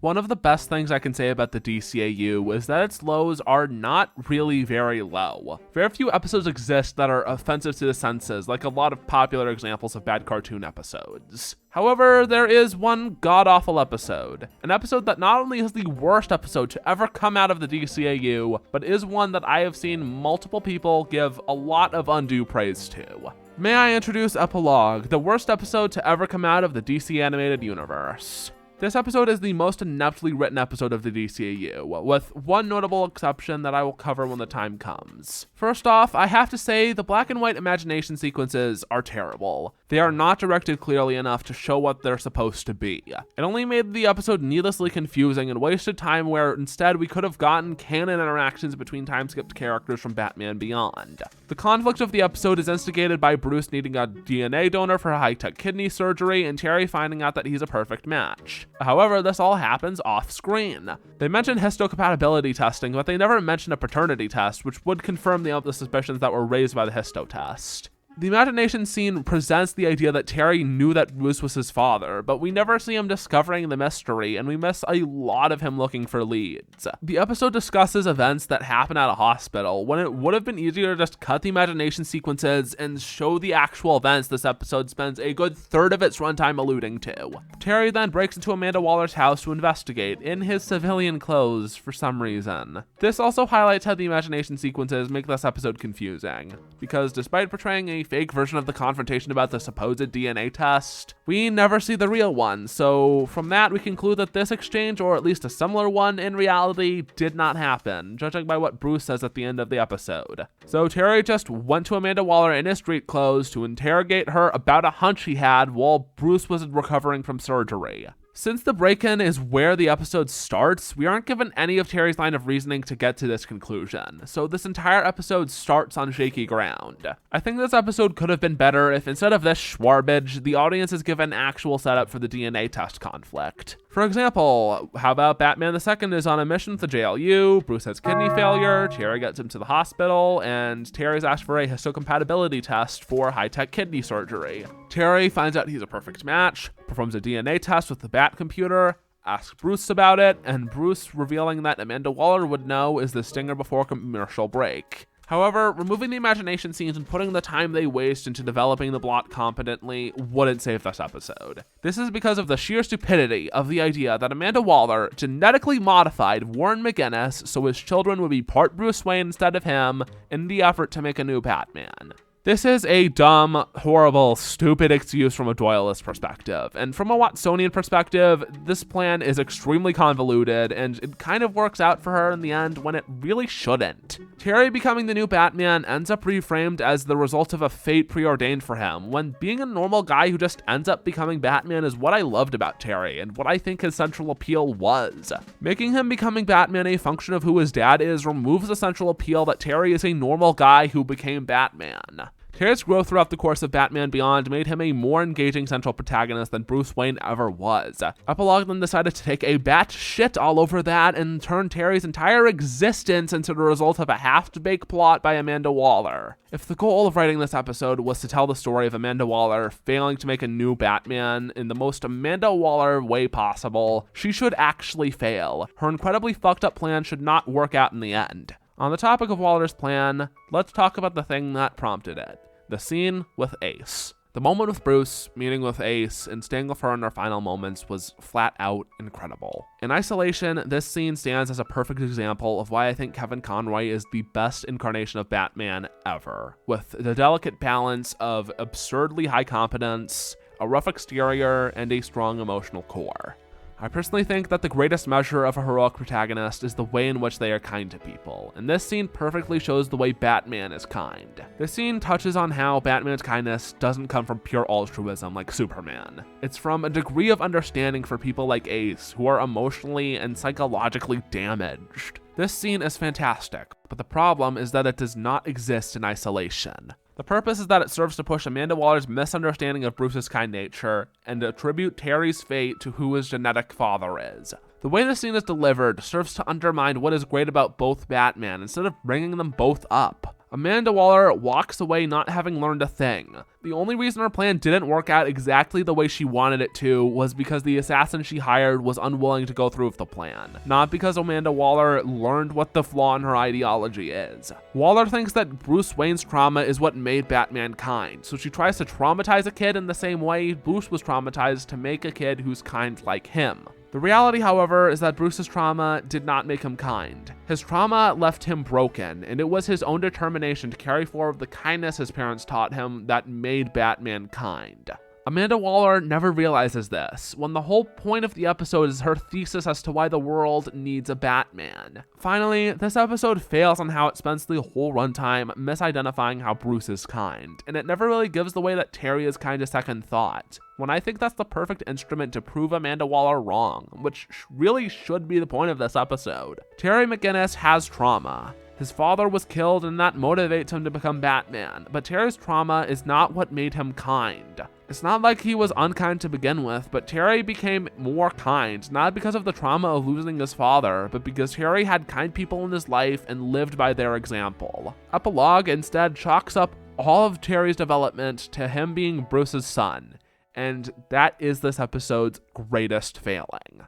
One of the best things I can say about the DCAU is that its lows are not really very low. Very few episodes exist that are offensive to the senses, like a lot of popular examples of bad cartoon episodes. However, there is one god-awful episode. An episode that not only is the worst episode to ever come out of the DCAU, but is one that I have seen multiple people give a lot of undue praise to. May I introduce Epilogue, the worst episode to ever come out of the DC animated universe. This episode is the most ineptly written episode of the DCAU, with one notable exception that I will cover when the time comes. First off, I have to say the black and white imagination sequences are terrible. They are not directed clearly enough to show what they're supposed to be. It only made the episode needlessly confusing and wasted time where instead we could have gotten canon interactions between time-skipped characters from Batman Beyond. The conflict of the episode is instigated by Bruce needing a DNA donor for high-tech kidney surgery and Terry finding out that he's a perfect match. However, this all happens off-screen. They mention histocompatibility testing, but they never mention a paternity test, which would confirm the suspicions that were raised by the histo test. The imagination scene presents the idea that Terry knew that Bruce was his father, but we never see him discovering the mystery, and we miss a lot of him looking for leads. The episode discusses events that happen at a hospital, when it would have been easier to just cut the imagination sequences and show the actual events this episode spends a good third of its runtime alluding to. Terry then breaks into Amanda Waller's house to investigate, in his civilian clothes for some reason. This also highlights how the imagination sequences make this episode confusing, because despite portraying a fake version of the confrontation about the supposed DNA test, we never see the real one, so from that we conclude that this exchange, or at least a similar one in reality, did not happen, judging by what Bruce says at the end of the episode. So Terry just went to Amanda Waller in his street clothes to interrogate her about a hunch he had while Bruce was recovering from surgery. Since the break-in is where the episode starts, we aren't given any of Terry's line of reasoning to get to this conclusion, so this entire episode starts on shaky ground. I think this episode could have been better if instead of this schwarbage, the audience is given actual setup for the DNA test conflict. For example, how about Batman II is on a mission to the JLU, Bruce has kidney failure, Terry gets him to the hospital, and Terry's asked for a histocompatibility test for high-tech kidney surgery. Terry finds out he's a perfect match, performs a DNA test with the Bat computer, asks Bruce about it, and Bruce revealing that Amanda Waller would know is the stinger before commercial break. However, removing the imagination scenes and putting the time they waste into developing the plot competently wouldn't save this episode. This is because of the sheer stupidity of the idea that Amanda Waller genetically modified Warren McGinnis so his children would be part Bruce Wayne instead of him in the effort to make a new Batman. This is a dumb, horrible, stupid excuse from a Doyleist perspective, and from a Watsonian perspective, this plan is extremely convoluted, and it kind of works out for her in the end when it really shouldn't. Terry becoming the new Batman ends up reframed as the result of a fate preordained for him, when being a normal guy who just ends up becoming Batman is what I loved about Terry, and what I think his central appeal was. Making him becoming Batman a function of who his dad is removes the central appeal that Terry is a normal guy who became Batman. Terry's growth throughout the course of Batman Beyond made him a more engaging central protagonist than Bruce Wayne ever was. Epilogue then decided to take a bat shit all over that and turn Terry's entire existence into the result of a half-baked plot by Amanda Waller. If the goal of writing this episode was to tell the story of Amanda Waller failing to make a new Batman in the most Amanda Waller way possible, she should actually fail. Her incredibly fucked up plan should not work out in the end. On the topic of Waller's plan, let's talk about the thing that prompted it. The scene with Ace. The moment with Bruce, meeting with Ace, and staying with her in their final moments was flat out incredible. In isolation, this scene stands as a perfect example of why I think Kevin Conroy is the best incarnation of Batman ever, with the delicate balance of absurdly high competence, a rough exterior, and a strong emotional core. I personally think that the greatest measure of a heroic protagonist is the way in which they are kind to people, and this scene perfectly shows the way Batman is kind. This scene touches on how Batman's kindness doesn't come from pure altruism like Superman. It's from a degree of understanding for people like Ace, who are emotionally and psychologically damaged. This scene is fantastic, but the problem is that it does not exist in isolation. The purpose is that it serves to push Amanda Waller's misunderstanding of Bruce's kind nature and attribute Terry's fate to who his genetic father is. The way the scene is delivered serves to undermine what is great about both Batman instead of bringing them both up. Amanda Waller walks away not having learned a thing. The only reason her plan didn't work out exactly the way she wanted it to was because the assassin she hired was unwilling to go through with the plan, not because Amanda Waller learned what the flaw in her ideology is. Waller thinks that Bruce Wayne's trauma is what made Batman kind, so she tries to traumatize a kid in the same way Bruce was traumatized to make a kid who's kind like him. The reality, however, is that Bruce's trauma did not make him kind. His trauma left him broken, and it was his own determination to carry forward the kindness his parents taught him that made Batman kind. Amanda Waller never realizes this, when the whole point of the episode is her thesis as to why the world needs a Batman. Finally, this episode fails on how it spends the whole runtime misidentifying how Bruce is kind, and it never really gives the way that Terry is kind a second thought, when I think that's the perfect instrument to prove Amanda Waller wrong, which really should be the point of this episode. Terry McGinnis has trauma. His father was killed and that motivates him to become Batman, but Terry's trauma is not what made him kind. It's not like he was unkind to begin with, but Terry became more kind, not because of the trauma of losing his father, but because Terry had kind people in his life and lived by their example. Epilogue instead chalks up all of Terry's development to him being Bruce's son, and that is this episode's greatest failing.